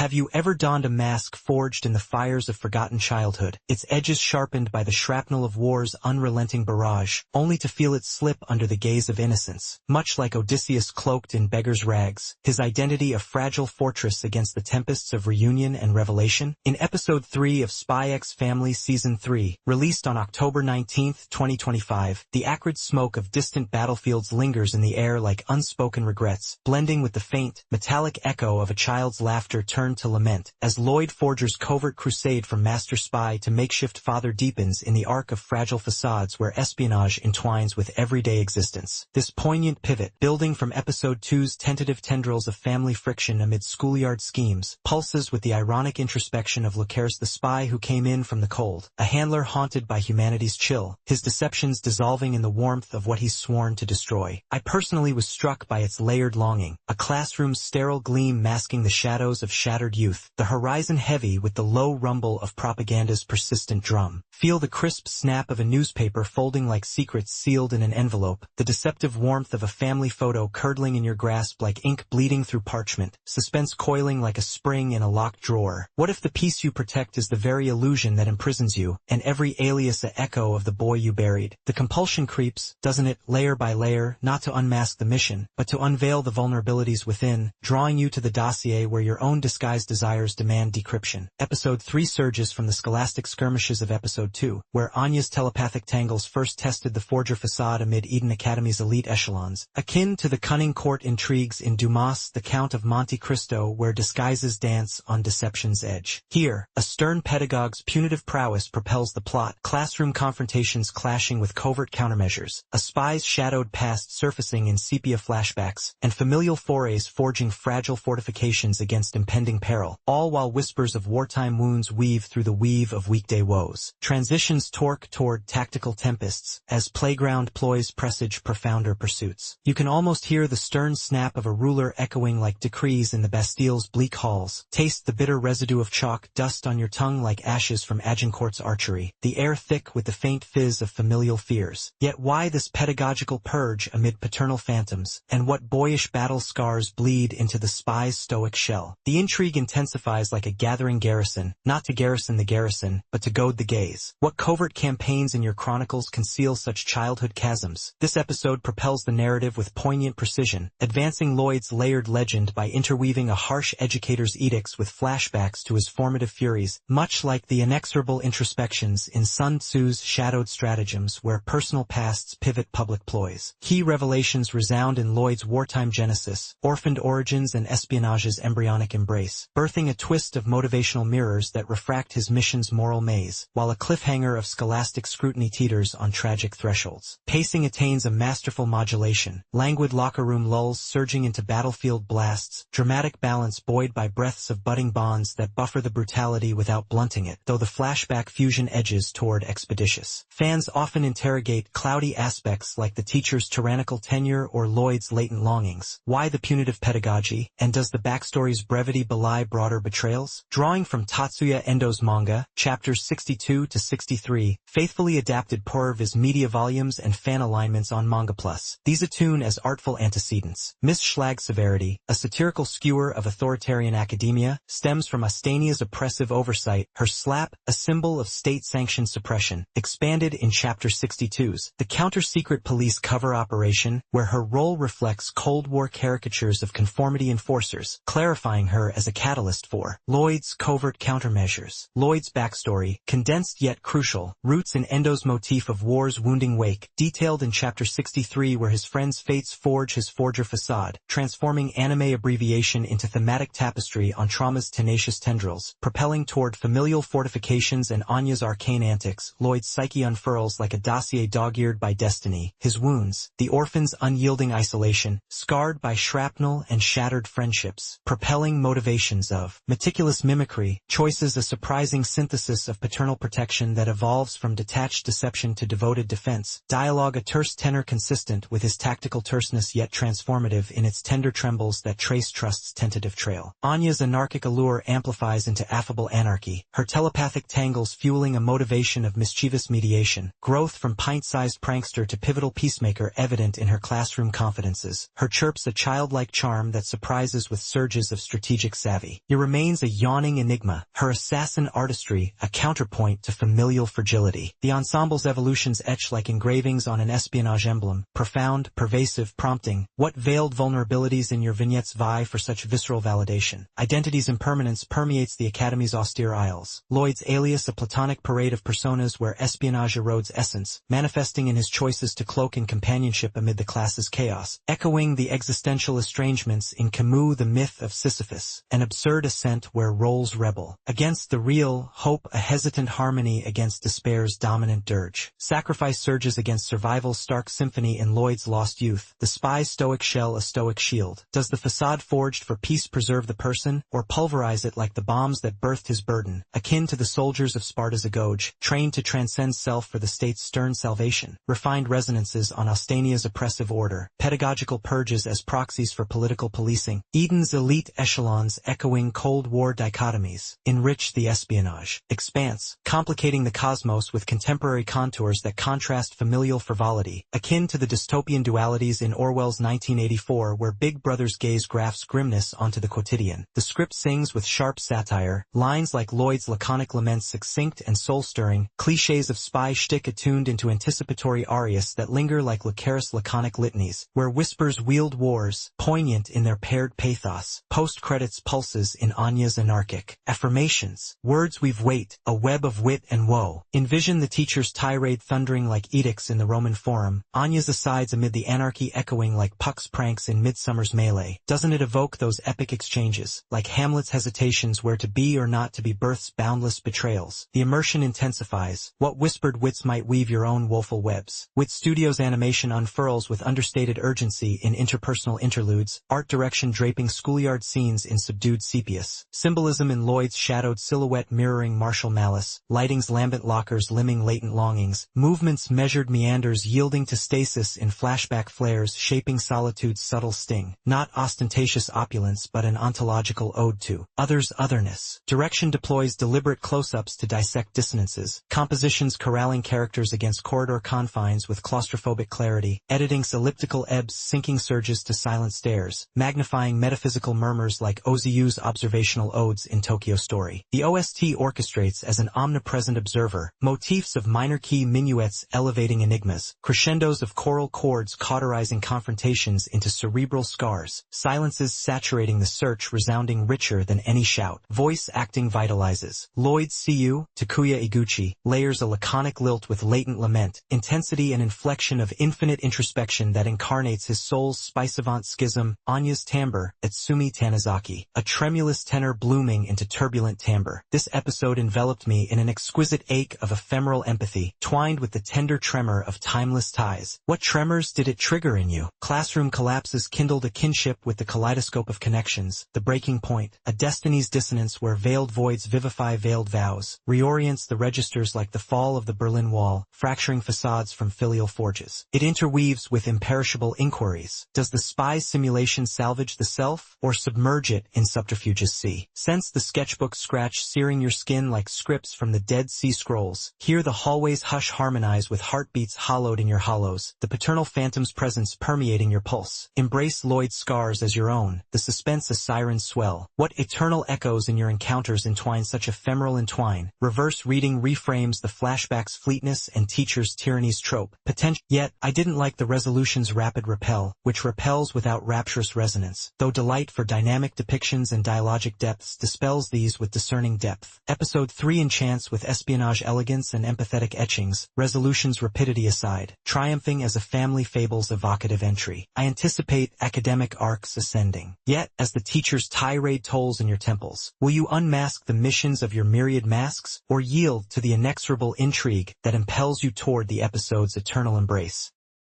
Have you ever donned a mask forged in the fires of forgotten childhood, its edges sharpened by the shrapnel of war's unrelenting barrage, only to feel it slip under the gaze of innocence? Much like Odysseus cloaked in beggar's rags, his identity a fragile fortress against the tempests of reunion and revelation? In Episode 3 of Spy X Family Season 3, released on October 19, 2025, the acrid smoke of distant battlefields lingers in the air like unspoken regrets, blending with the faint, metallic echo of a child's laughter turned to lament, as Lloyd Forger's covert crusade from master spy to makeshift father deepens in the arc of fragile facades where espionage entwines with everyday existence. This poignant pivot, building from Episode 2's tentative tendrils of family friction amid schoolyard schemes, pulses with the ironic introspection of Leclerc's the spy who came in from the cold, a handler haunted by humanity's chill, his deceptions dissolving in the warmth of what he's sworn to destroy. I personally was struck by its layered longing, a classroom's sterile gleam masking the shadows of shattered youth, the horizon heavy with the low rumble of propaganda's persistent drum. Feel the crisp snap of a newspaper folding like secrets sealed in an envelope, the deceptive warmth of a family photo curdling in your grasp like ink bleeding through parchment, suspense coiling like a spring in a locked drawer. What if the peace you protect is the very illusion that imprisons you, and every alias a echo of the boy you buried? The compulsion creeps, doesn't it, layer by layer, not to unmask the mission, but to unveil the vulnerabilities within, drawing you to the dossier where your own disguised desires demand decryption. Episode 3 surges from the scholastic skirmishes of Episode 2, where Anya's telepathic tangles first tested the Forger facade amid Eden Academy's elite echelons, akin to the cunning court intrigues in Dumas' The Count of Monte Cristo where disguises dance on deception's edge. Here, a stern pedagogue's punitive prowess propels the plot, classroom confrontations clashing with covert countermeasures, a spy's shadowed past surfacing in sepia flashbacks, and familial forays forging fragile fortifications against impending peril, all while whispers of wartime wounds weave through the weave of weekday woes. Transitions torque toward tactical tempests, as playground ploys presage profounder pursuits. You can almost hear the stern snap of a ruler echoing like decrees in the Bastille's bleak halls. Taste the bitter residue of chalk dust on your tongue like ashes from Agincourt's archery, the air thick with the faint fizz of familial fears. Yet why this pedagogical purge amid paternal phantoms, and what boyish battle scars bleed into the spy's stoic shell? The intrigue intensifies like a gathering garrison, not to garrison the garrison, but to goad the gaze. What covert campaigns in your chronicles conceal such childhood chasms? This episode propels the narrative with poignant precision, advancing Lloyd's layered legend by interweaving a harsh educator's edicts with flashbacks to his formative furies, much like the inexorable introspections in Sun Tzu's shadowed stratagems where personal pasts pivot public ploys. Key revelations resound in Lloyd's wartime genesis, orphaned origins and espionage's embryonic embrace, birthing a twist of motivational mirrors that refract his mission's moral maze, while a cliffhanger of scholastic scrutiny teeters on tragic thresholds. Pacing attains a masterful modulation, languid locker room lulls surging into battlefield blasts, dramatic balance buoyed by breaths of budding bonds that buffer the brutality without blunting it, though the flashback fusion edges toward expeditious. Fans often interrogate cloudy aspects like the teacher's tyrannical tenure or Lloyd's latent longings. Why the punitive pedagogy, and does the backstory's brevity belie broader betrayals? Drawing from Tatsuya Endo's manga, chapters 62 to 63, faithfully adapted Purv's media volumes and fan alignments on Manga Plus. These attune as artful antecedents. Miss Schlag's severity, a satirical skewer of authoritarian academia, stems from Astania's oppressive oversight, her slap, a symbol of state-sanctioned suppression, expanded in Chapter 62's, the counter-secret police cover operation, where her role reflects Cold War caricatures of conformity enforcers, clarifying her as a catalyst for Lloyd's covert countermeasures. Lloyd's backstory, condensed yet crucial, roots in Endo's motif of war's wounding wake, detailed in Chapter 63 where his friend's fates forge his forger facade, transforming anime abbreviation into thematic tapestry on trauma's tenacious tendrils, propelling toward familial fortifications and Anya's arcane antics. Lloyd's psyche unfurls like a dossier dog-eared by destiny, his wounds, the orphan's unyielding isolation, scarred by shrapnel and shattered friendships, propelling motivations of meticulous mimicry, choices a surprising synthesis of paternal protection that evolves from detached deception to devoted defense, dialogue a terse tenor consistent with his tactical terseness yet transformative in its tender trembles that trace trust's tentative trail. Anya's anarchic allure amplifies into affable anarchy, her telepathic tangles fueling a motivation of mischievous mediation, growth from pint-sized prankster to pivotal peacemaker evident in her classroom confidences, her chirps a childlike charm that surprises with surges of strategic savvy. savvy. He remains a yawning enigma, her assassin artistry a counterpoint to familial fragility. The ensemble's evolutions etch like engravings on an espionage emblem, profound, pervasive, prompting. What veiled vulnerabilities in your vignettes vie for such visceral validation? Identity's impermanence permeates the Academy's austere aisles. Lloyd's alias a platonic parade of personas where espionage erodes essence, manifesting in his choices to cloak in companionship amid the class's chaos, echoing the existential estrangements in Camus' The Myth of Sisyphus, an absurd ascent where roles rebel. Against the real, hope a hesitant harmony against despair's dominant dirge. Sacrifice surges against survival's stark symphony in Lloyd's lost youth, the spy's stoic shell a stoic shield. Does the facade forged for peace preserve the person, or pulverize it like the bombs that birthed his burden, akin to the soldiers of Sparta's Agoge, trained to transcend self for the state's stern salvation? Refined resonances on Austania's oppressive order, pedagogical purges as proxies for political policing, Eden's elite echelons echoing Cold War dichotomies, enrich the espionage expanse, complicating the cosmos with contemporary contours that contrast familial frivolity, akin to the dystopian dualities in Orwell's 1984 where Big Brother's gaze grafts grimness onto the quotidian. The script sings with sharp satire, lines like Lloyd's laconic laments succinct and soul-stirring, clichés of spy shtick attuned into anticipatory arias that linger like Lucaris' laconic litanies, where whispers wield wars, poignant in their paired pathos, post-credits pulses in Anya's anarchic affirmations, words we've wait, a web of wit and woe. Envision the teacher's tirade thundering like edicts in the Roman Forum, Anya's asides amid the anarchy echoing like Puck's pranks in Midsummer's melee. Doesn't it evoke those epic exchanges, like Hamlet's hesitations where to be or not to be birth's boundless betrayals? The immersion intensifies, what whispered wits might weave your own woeful webs. Wit Studios' animation unfurls with understated urgency in interpersonal interludes, art direction draping schoolyard scenes in subdued sepias, symbolism in Lloyd's shadowed silhouette mirroring martial malice, lighting's lambent lockers limning latent longings, movement's measured meanders yielding to stasis in flashback flares shaping solitude's subtle sting, not ostentatious opulence but an ontological ode to others' otherness. Direction deploys deliberate close-ups to dissect dissonances, compositions corralling characters against corridor confines with claustrophobic clarity, editing's elliptical ebbs sinking surges to silent stares, magnifying metaphysical murmurs like Ozu's observational odes in Tokyo Story. The OST orchestrates as an omnipresent observer, motifs of minor key minuets elevating enigmas, crescendos of choral chords cauterizing confrontations into cerebral scars, silences saturating the search resounding richer than any shout. Voice acting vitalizes. Lloyd's Siyu, Takuya Iguchi, layers a laconic lilt with latent lament, intensity and inflection of infinite introspection that incarnates his soul's spice-avant schism. Anya's timbre, Itsumi Tanizaki, a tremulous tenor blooming into turbulent timbre. This episode enveloped me in an exquisite ache of ephemeral empathy, twined with the tender tremor of timeless ties. What tremors did it trigger in you? Classroom collapses kindled a kinship with the kaleidoscope of connections, the breaking point, a destiny's dissonance where veiled voids vivify veiled vows, reorients the registers like the fall of the Berlin Wall, fracturing facades from filial forges. It interweaves with imperishable inquiries. Does the spy's simulation salvage the self, or submerge it in subterfuge's sea? Sense the sketchbook scratch searing your skin like scripts from the Dead Sea Scrolls. Hear the hallway's hush harmonize with heartbeats hollowed in your hollows, the paternal phantom's presence permeating your pulse. Embrace Lloyd's scars as your own, the suspense a siren's swell. What eternal echoes in your encounters entwine such ephemeral entwine? Reverse reading reframes the flashback's fleetness and teacher's tyranny's trope. Yet, I didn't like the resolution's rapid repel, which repels without rapturous resonance, though delight for dynamic depictions and dialogic depths dispels these with discerning depth. Episode 3 enchants with espionage elegance and empathetic etchings, resolution's rapidity aside, triumphing as a family fable's evocative entry. I anticipate academic arcs ascending. Yet, as the teacher's tirade tolls in your temples, will you unmask the missions of your myriad masks, or yield to the inexorable intrigue that impels you toward the episode's eternal embrace?